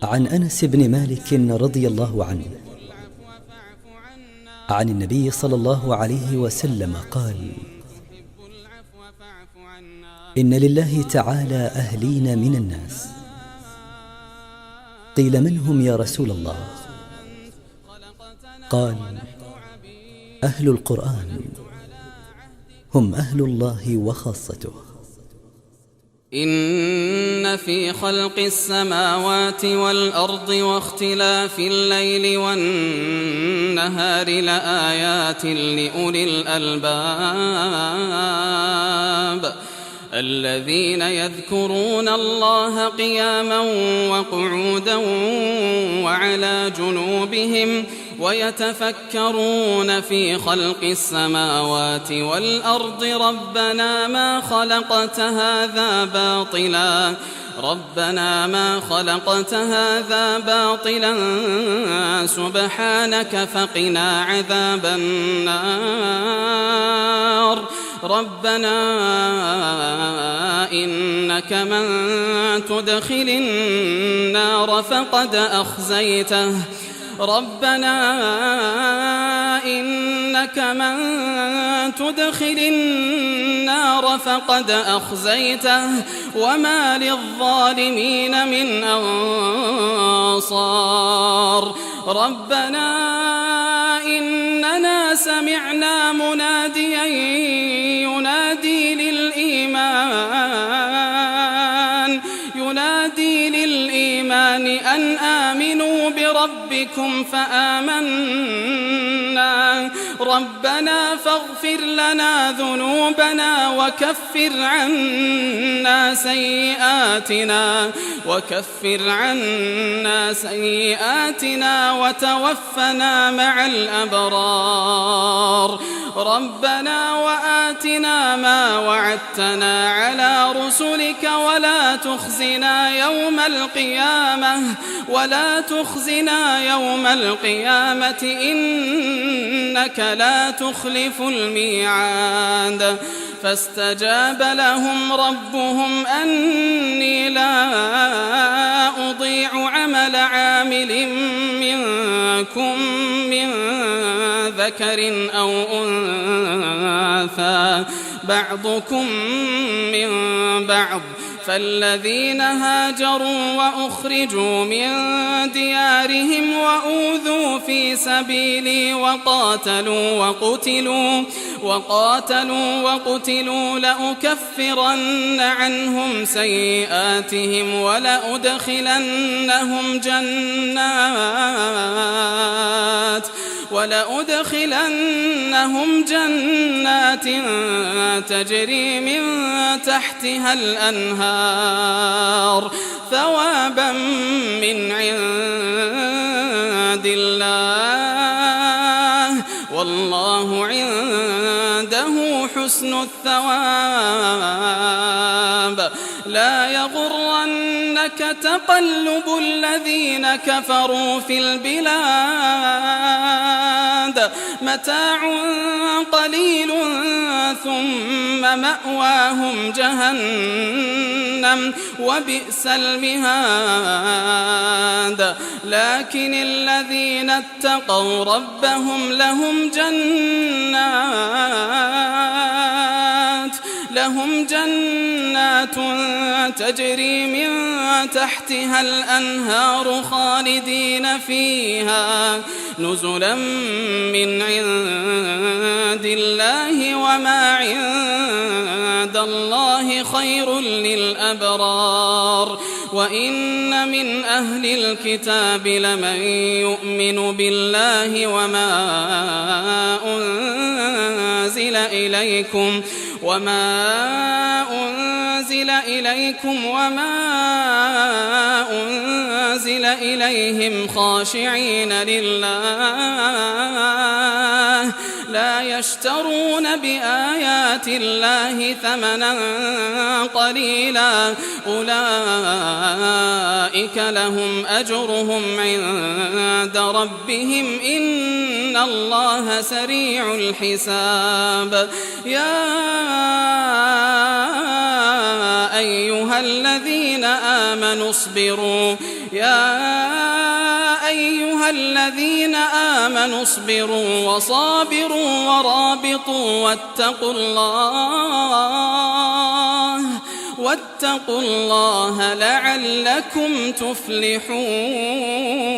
عن أنس بن مالك رضي الله عنه عن النبي صلى الله عليه وسلم قال: إن لله تعالى أهلين من الناس. قيل: من هم يا رسول الله؟ قال: أهل القرآن، هم أهل الله وخاصته. إن في خلق السماوات والأرض واختلاف الليل والنهار لآيات لأولي الألباب الذين يذكرون الله قياما وقعودا وعلى جنوبهم ويتفكرون في خلق السماوات والأرض ربنا ما خلقت هذا باطلا سبحانك فقنا عذاب النار. ربنا إنك من تدخل النار فقد أخزيته وما للظالمين من أنصار. ربنا إننا سمعنا مناديا ينادي للإيمان أن آمنوا بربكم فآمنا. ربنا فاغفر لنا ذنوبنا وكفر عنا سيئاتنا وتوفنا مع الأبرار. ربنا وآتنا ما وعدتنا على رسلك ولا تخزنا يوم القيامة إنك لا تخلف الميعاد. فاستجاب لهم ربهم أني لا أضيع عمل عامل منكم من ذكر أو أنثى بعضكم من بعض. فالذين هاجروا وأخرجوا من ديارهم وأوذوا في سبيلي وقاتلوا وقتلوا لأكفرن عنهم سيئاتهم ولأدخلنهم جنات تجري من تحتها الأنهار ثوابا من عند الله والله عنده حسن الثواب. لا يغرنك تقلب الذين كفروا في البلاد متاع قليل ثم مأواهم جهنم وبئس المهاد. لكن الذين اتقوا ربهم لهم جنات تجري من تحتها الأنهار خالدين فيها نزلا من عند الله وما عند الله خير للأبرار. وإن من أهل الكتاب لمن يؤمن بالله وما أنزل إليكم وما أنزل إليهم خاشعين لله لا يشترون بآيات الله ثمنا قليلا أولئك لهم أجرهم عند ربهم إن الله سريع الحساب. يا أيها الذين آمنوا اصبروا وصابروا ورابطوا واتقوا الله لعلكم تفلحون.